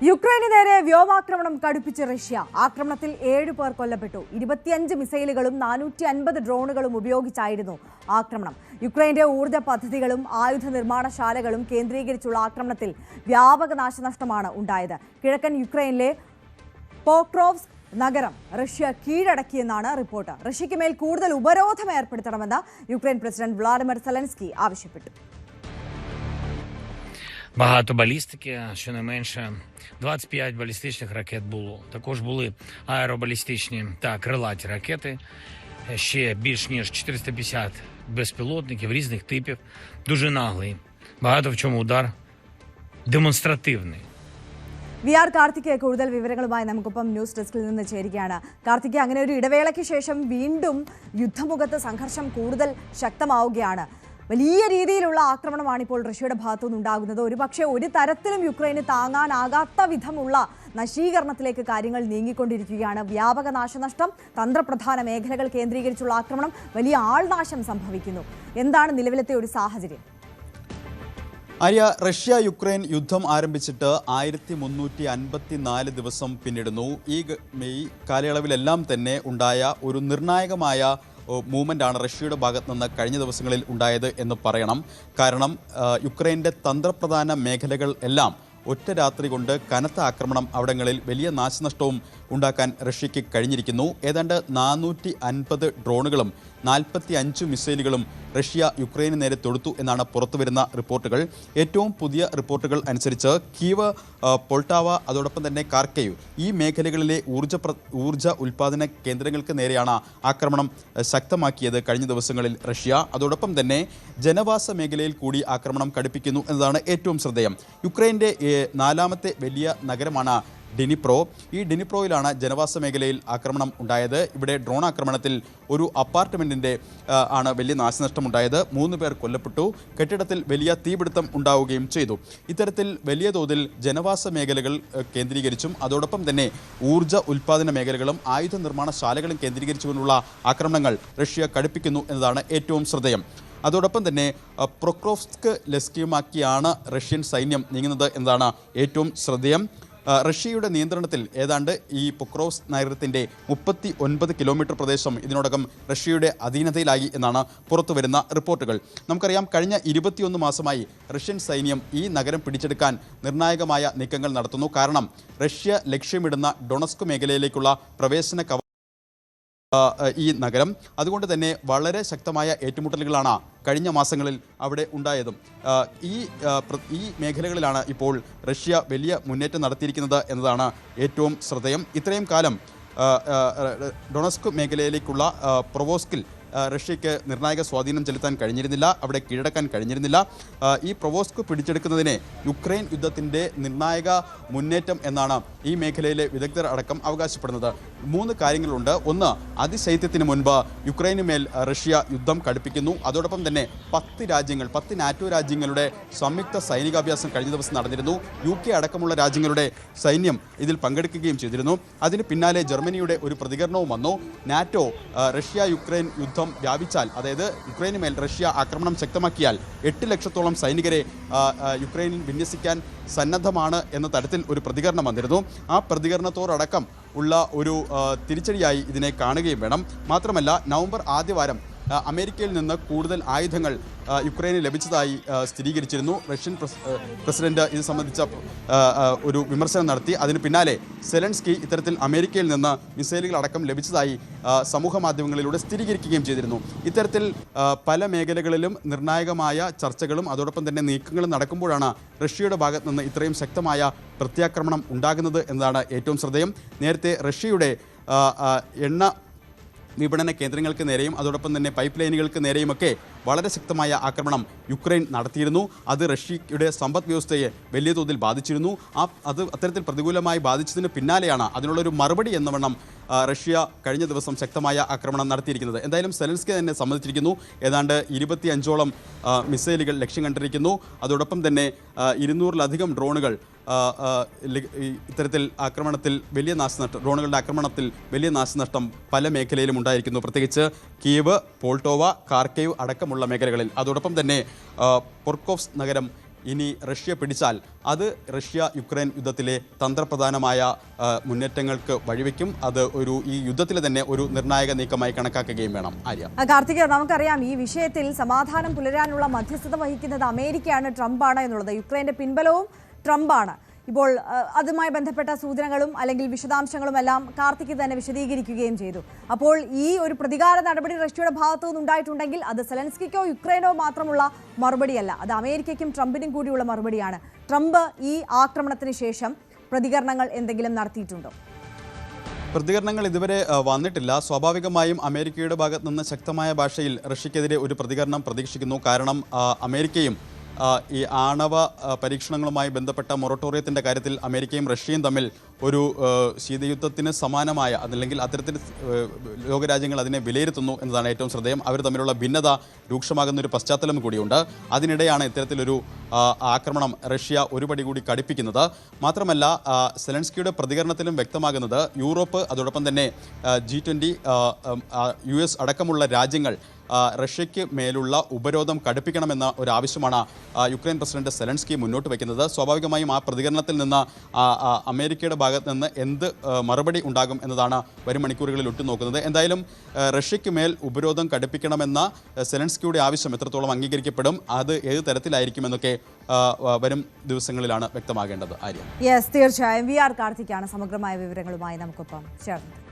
യുക്രൈന് നേരെ വ്യോമാക്രമണം കടുപ്പിച്ച് റഷ്യ. ആക്രമണത്തിൽ 7 പേർ കൊല്ലപ്പെട്ടു. 25 മിസൈലുകളും 450 ഡ്രോണുകളും ഉപയോഗിച്ചായിരുന്നു ആക്രമണം. യുക്രൈന്റെ ഊർജ്ജ പദ്ധതികളും ആയുധ നിർമ്മാണശാലകളും കേന്ദ്രീകരിച്ചുള്ള ആക്രമണത്തിൽ വ്യാപക നാശനഷ്ടമാണ് ഉണ്ടായത്. കിഴക്കൻ യുക്രൈനിലെ പോക്രോവ്സ്ക് നഗരം റഷ്യ കീഴടക്കിയെന്നാണ് റിപ്പോർട്ട്. റഷ്യയ്ക്ക് മേൽ കൂടുതൽ ഉപരോധം ഏർപ്പെടുത്തണമെന്ന് യുക്രൈൻ പ്രസിഡന്റ് വ്ളാഡിമിർ സെലൻസ്കി ആവശ്യപ്പെട്ടു. Багато балістики, щонайменше 25 балістичних ракет було. Також були аеробалістичні та крилаті ракети, ще більш ніж 450 безпілотників різних типів. Дуже наглий. Багато в чому удар демонстративний. VR കാർത്തിക് കൂടുതൽ വിവരങ്ങളുമായി നമുക്കൊപ്പം ന്യൂസ് ഡെസ്കിൽ നിന്ന് ചേരുകയാണ്. കാർത്തിക്, അങ്ങനെ ഒരു ഇടവേളയ്ക്ക് ശേഷം വീണ്ടും യുദ്ധമുഖത്ത് സംഘർഷം കൂടുതൽ ശക്തമാവുകയാണ്. വലിയ രീതിയിലുള്ള ആക്രമണമാണ് ഇപ്പോൾ റഷ്യയുടെ ഭാഗത്തുനിന്ന് ഉണ്ടാകുന്നത്. ഒരുപക്ഷെ ഒരു തരത്തിലും യുക്രൈന് താങ്ങാനാകാത്ത വിധമുള്ള നശീകരണത്തിലേക്ക് കാര്യങ്ങൾ നീങ്ങിക്കൊണ്ടിരിക്കുകയാണ്. വ്യാപക നാശനഷ്ടം, തന്ത്രപ്രധാന മേഖലകൾ കേന്ദ്രീകരിച്ചുള്ള ആക്രമണം, വലിയ ആൾനാശം സംഭവിക്കുന്നു. എന്താണ് നിലവിലത്തെ ഒരു സാഹചര്യം? ആര്യ, റഷ്യ യുക്രൈൻ യുദ്ധം ആരംഭിച്ചിട്ട് 1354 ദിവസം പിന്നിടുന്നു. ഈ കാലയളവിലെല്ലാം തന്നെ ഉണ്ടായ ഒരു നിർണായകമായ മൂവ്മെൻ്റാണ് റഷ്യയുടെ ഭാഗത്തു നിന്ന് കഴിഞ്ഞ ദിവസങ്ങളിൽ ഉണ്ടായത് എന്ന് പറയണം. കാരണം യുക്രൈൻ്റെ തന്ത്രപ്രധാന മേഖലകൾ എല്ലാം ഒറ്റ രാത്രി കൊണ്ട് കനത്ത ആക്രമണം അവിടങ്ങളിൽ വലിയ നാശനഷ്ടവും ഉണ്ടാക്കാൻ റഷ്യയ്ക്ക് കഴിഞ്ഞിരിക്കുന്നു. ഏതാണ്ട് 450 ഡ്രോണുകളും 45 മിസൈലുകളും റഷ്യ യുക്രൈന് നേരെ തൊടുത്തു എന്നാണ് പുറത്തുവരുന്ന റിപ്പോർട്ടുകൾ. ഏറ്റവും പുതിയ റിപ്പോർട്ടുകൾ അനുസരിച്ച് കീവ്, പോൾട്ടാവ, അതോടൊപ്പം തന്നെ കാർക്കേവ് ഈ മേഖലകളിലെ ഊർജ്ജ ഉൽപ്പാദന കേന്ദ്രങ്ങൾക്ക് നേരെയാണ് ആക്രമണം ശക്തമാക്കിയത് കഴിഞ്ഞ ദിവസങ്ങളിൽ റഷ്യ. അതോടൊപ്പം തന്നെ ജനവാസ മേഖലയിൽ കൂടി ആക്രമണം കടുപ്പിക്കുന്നു എന്നതാണ് ഏറ്റവും ശ്രദ്ധേയം. യുക്രൈൻ്റെ 4ാമത്തെ വലിയ നഗരമാണ് ഡിനിപ്രോ. ഈ ഡിനിപ്രോയിലാണ് ജനവാസ മേഖലയിൽ ആക്രമണം ഉണ്ടായത്. ഇവിടെ ഡ്രോൺ ആക്രമണത്തിൽ ഒരു അപ്പാർട്ട്മെൻറ്റിൻ്റെ ആണ് വലിയ നാശനഷ്ടമുണ്ടായത്. 3 പേർ കൊല്ലപ്പെട്ടു. കെട്ടിടത്തിൽ വലിയ തീപിടുത്തം ഉണ്ടാവുകയും ചെയ്തു. ഇത്തരത്തിൽ വലിയ തോതിൽ ജനവാസ മേഖലകൾ കേന്ദ്രീകരിച്ചും അതോടൊപ്പം തന്നെ ഊർജ്ജ ഉൽപ്പാദന മേഖലകളും ആയുധ നിർമ്മാണ ശാലകളും കേന്ദ്രീകരിച്ചുകൊണ്ടുള്ള ആക്രമണങ്ങൾ റഷ്യ കടുപ്പിക്കുന്നു എന്നതാണ് ഏറ്റവും ശ്രദ്ധേയം. അതോടൊപ്പം തന്നെ പൊക്രോവ്സ്ക് ലക്ഷ്യമാക്കിയാണ് റഷ്യൻ സൈന്യം നീങ്ങുന്നത് എന്നതാണ് ഏറ്റവും ശ്രദ്ധേയം. റഷ്യയുടെ നിയന്ത്രണത്തിൽ ഏതാണ്ട് ഈ പൊക്രോവ്സ്ക് നഗരത്തിൻ്റെ 39 കിലോമീറ്റർ പ്രദേശം ഇതിനോടകം റഷ്യയുടെ അധീനതയിലായി എന്നാണ് പുറത്തുവരുന്ന റിപ്പോർട്ടുകൾ. നമുക്കറിയാം, കഴിഞ്ഞ 21 മാസമായി റഷ്യൻ സൈന്യം ഈ നഗരം പിടിച്ചെടുക്കാൻ നിർണായകമായ നീക്കങ്ങൾ നടത്തുന്നു. കാരണം റഷ്യ ലക്ഷ്യമിടുന്ന ഡൊണസ്ക് മേഖലയിലേക്കുള്ള പ്രവേശന ഈ നഗരം. അതുകൊണ്ട് തന്നെ വളരെ ശക്തമായ ഏറ്റുമുട്ടലുകളാണ് കഴിഞ്ഞ മാസങ്ങളിൽ അവിടെ ഉണ്ടായതും. ഈ മേഖലകളിലാണ് ഇപ്പോൾ റഷ്യ വലിയ മുന്നേറ്റം നടത്തിയിരിക്കുന്നത് എന്നതാണ് ഏറ്റവും ശ്രദ്ധേയം. ഇത്രയും കാലം ഡൊണസ്ക് മേഖലയിലേക്കുള്ള പ്രൊവോസ്കിൽ റഷ്യയ്ക്ക് നിർണായക സ്വാധീനം ചെലുത്താൻ കഴിഞ്ഞിരുന്നില്ല, അവിടെ കീഴടക്കാൻ കഴിഞ്ഞിരുന്നില്ല. ഈ പ്രൊവോസ്ക് പിടിച്ചെടുക്കുന്നതിനെ യുക്രൈൻ യുദ്ധത്തിൻ്റെ നിർണായക മുന്നേറ്റം എന്നാണ് ഈ മേഖലയിലെ വിദഗ്ധർ അടക്കം അവകാശപ്പെടുന്നത്. 3 കാര്യങ്ങളുണ്ട്. ഒന്ന്, അതിശൈത്യത്തിന് മുൻപ് യുക്രൈന് മേൽ റഷ്യ യുദ്ധം കടുപ്പിക്കുന്നു. അതോടൊപ്പം തന്നെ 10 നാറ്റോ രാജ്യങ്ങളുടെ സംയുക്ത സൈനികാഭ്യാസം കഴിഞ്ഞ ദിവസം നടന്നിരുന്നു. UK അടക്കമുള്ള രാജ്യങ്ങളുടെ സൈന്യം ഇതിൽ പങ്കെടുക്കുകയും ചെയ്തിരുന്നു. അതിന് പിന്നാലെ ജർമ്മനിയുടെ ഒരു പ്രതികരണവും വന്നു. നാറ്റോ റഷ്യ യുക്രൈൻ യുദ്ധം വ്യാപിച്ചാൽ, അതായത് യുക്രൈന് മേൽ റഷ്യ ആക്രമണം ശക്തമാക്കിയാൽ 8 ലക്ഷത്തോളം സൈനികരെ യുക്രൈനിൽ വിന്യസിക്കാൻ സന്നദ്ധമാണ് എന്ന തരത്തിൽ ഒരു പ്രതികരണം വന്നിരുന്നു. ആ പ്രതികരണത്തോടക്കം ഉള്ള ഒരു തിരിച്ചടിയായി ഇതിനെ കാണുകയും വേണം. മാത്രമല്ല, നവംബർ ആദ്യവാരം അമേരിക്കയിൽ നിന്ന് കൂടുതൽ ആയുധങ്ങൾ യുക്രൈന് ലഭിച്ചതായി സ്ഥിരീകരിച്ചിരുന്നു. റഷ്യൻ പ്രസിഡന്റ് ഇത് സംബന്ധിച്ച ഒരു വിമർശനം നടത്തി. അതിന് പിന്നാലെ സെലൻസ്കി ഇത്തരത്തിൽ അമേരിക്കയിൽ നിന്ന് മിസൈലുകൾ അടക്കം ലഭിച്ചതായി സമൂഹ മാധ്യമങ്ങളിലൂടെ സ്ഥിരീകരിക്കുകയും ചെയ്തിരുന്നു. ഇത്തരത്തിൽ പല മേഖലകളിലും നിർണായകമായ ചർച്ചകളും അതോടൊപ്പം തന്നെ നീക്കങ്ങളും നടക്കുമ്പോഴാണ് റഷ്യയുടെ ഭാഗത്ത് നിന്ന് ഇത്രയും ശക്തമായ പ്രത്യാക്രമണം ഉണ്ടാകുന്നത് എന്നതാണ് ഏറ്റവും ശ്രദ്ധേയം. നേരത്തെ റഷ്യയുടെ എണ്ണ വിപണന കേന്ദ്രങ്ങൾക്ക് നേരെയും അതോടൊപ്പം തന്നെ പൈപ്പ് ലൈനുകൾക്ക് നേരെയുമൊക്കെ വളരെ ശക്തമായ ആക്രമണം യുക്രൈൻ നടത്തിയിരുന്നു. അത് റഷ്യയുടെ സമ്പദ് വ്യവസ്ഥയെ വലിയ തോതിൽ ബാധിച്ചിരുന്നു. അത് അത്തരത്തിൽ പ്രതികൂലമായി ബാധിച്ചതിന് പിന്നാലെയാണ് അതിനുള്ളൊരു മറുപടി എന്ന വണ്ണം റഷ്യ കഴിഞ്ഞ ദിവസം ശക്തമായ ആക്രമണം നടത്തിയിരിക്കുന്നത്. എന്തായാലും സെലൻസ്കി തന്നെ സമ്മതിച്ചിരിക്കുന്നു. ഏതാണ്ട് 25ഓളം മിസൈലുകൾ ലക്ഷ്യം കണ്ടിരിക്കുന്നു. അതോടൊപ്പം തന്നെ 200-ലധികം ഡ്രോണുകൾ ഇത്തരത്തിൽ ആക്രമണത്തിൽ വലിയ നാശനഷ്ടം, ഡ്രോണുകളുടെ ആക്രമണത്തിൽ വലിയ നാശനഷ്ടം പല മേഖലയിലും ഉണ്ടായിരിക്കുന്നു. പ്രത്യേകിച്ച് കീവ്, പോൾട്ടോവ, കാർക്കേവ് അടക്കമുള്ള മേഖലകളിൽ. അതോടൊപ്പം തന്നെ പൊക്രോവ്സ്ക് നഗരം ഇനി റഷ്യ പിടിച്ചാൽ അത് റഷ്യ യുക്രൈൻ യുദ്ധത്തിലെ തന്ത്രപ്രധാനമായ മുന്നേറ്റങ്ങൾക്ക് വഴിവെക്കും. അത് ഈ യുദ്ധത്തിലെ തന്നെ ഒരു നിർണായക നീക്കമായി കണക്കാക്കുകയും വേണം. ആര്യ, കാർത്തിക്, നമുക്കറിയാം ഈ വിഷയത്തിൽ സമാധാനം പുലരാനുള്ള മധ്യസ്ഥത വഹിക്കുന്നത് അമേരിക്കയാണ്, ട്രംപാണ് എന്നുള്ളത്. യുക്രൈന്റെ പിൻബലവും ട്രംപാണ്. ഇപ്പോൾ അതുമായി ബന്ധപ്പെട്ട സൂചനകളും അല്ലെങ്കിൽ വിശദാംശങ്ങളും എല്ലാം കാർത്തിക് തന്നെ വിശദീകരിക്കുകയും ചെയ്തു. അപ്പോൾ ഈ ഒരു പ്രതികാര നടപടി റഷ്യയുടെ ഭാഗത്തു നിന്നുണ്ടായിട്ടുണ്ടെങ്കിൽ അത് സെലൻസ്കിക്കോ യുക്രൈനോ മാത്രമുള്ള മറുപടിയല്ല, അത് അമേരിക്കയ്ക്കും ട്രംപിനും കൂടിയുള്ള മറുപടിയാണ്. ട്രംപ് ഈ ആക്രമണത്തിന് ശേഷം പ്രതികരണങ്ങൾ എന്തെങ്കിലും നടത്തിയിട്ടുണ്ടോ? പ്രതികരണങ്ങൾ ഇതുവരെ വന്നിട്ടില്ല. സ്വാഭാവികമായും അമേരിക്കയുടെ ഭാഗത്ത് നിന്ന് ശക്തമായ ഭാഷയിൽ റഷ്യക്കെതിരെ ഒരു പ്രതികരണം പ്രതീക്ഷിക്കുന്നു. കാരണം അമേരിക്കയും ഈ ആണവ പരീക്ഷണങ്ങളുമായി ബന്ധപ്പെട്ട മൊറട്ടോറിയത്തിൻ്റെ കാര്യത്തിൽ അമേരിക്കയും റഷ്യയും തമ്മിൽ ഒരു ശീതയുദ്ധത്തിന് സമാനമായ അതല്ലെങ്കിൽ അത്തരത്തിൽ ലോകരാജ്യങ്ങൾ അതിനെ വിലയിരുത്തുന്നു എന്നതാണ് ഏറ്റവും ശ്രദ്ധേയം. അവർ തമ്മിലുള്ള ഭിന്നത രൂക്ഷമാകുന്ന ഒരു പശ്ചാത്തലം കൂടിയുണ്ട്. അതിനിടെയാണ് ഇത്തരത്തിലൊരു ആക്രമണം റഷ്യ ഒരു പടി കൂടി കടുപ്പിക്കുന്നത്. മാത്രമല്ല, സെലൻസ്കിയുടെ പ്രതികരണത്തിലും വ്യക്തമാകുന്നത് യൂറോപ്പ്, അതോടൊപ്പം തന്നെ G20, US അടക്കമുള്ള രാജ്യങ്ങൾ റഷ്യയ്ക്ക് മേലുള്ള ഉപരോധം കടുപ്പിക്കണമെന്ന ഒരു ആവശ്യമാണ് യുക്രൈൻ പ്രസിഡന്റ് സെലൻസ്കി മുന്നോട്ട് വയ്ക്കുന്നത്. സ്വാഭാവികമായും ആ പ്രതികരണത്തിൽ നിന്ന് അമേരിക്കയുടെ ഭാഗത്ത് നിന്ന് എന്ത് മറുപടി ഉണ്ടാകും എന്നതാണ് വരും മണിക്കൂറുകളിൽ ഉറ്റുനോക്കുന്നത്. എന്തായാലും റഷ്യയ്ക്ക് മേൽ ഉപരോധം കടുപ്പിക്കണമെന്ന സെലൻസ്കിയുടെ ആവശ്യം എത്രത്തോളം അംഗീകരിക്കപ്പെടും, അത് ഏത് തരത്തിലായിരിക്കുമെന്നൊക്കെ വരും ദിവസങ്ങളിലാണ് വ്യക്തമാകേണ്ടത്. ആര്യ, യെസ്, തീർച്ചയായും. VR കാർത്തിക്കാണ് സമഗ്രമായ വിവരങ്ങളുമായി നമുക്കൊപ്പം ചേർന്നത്.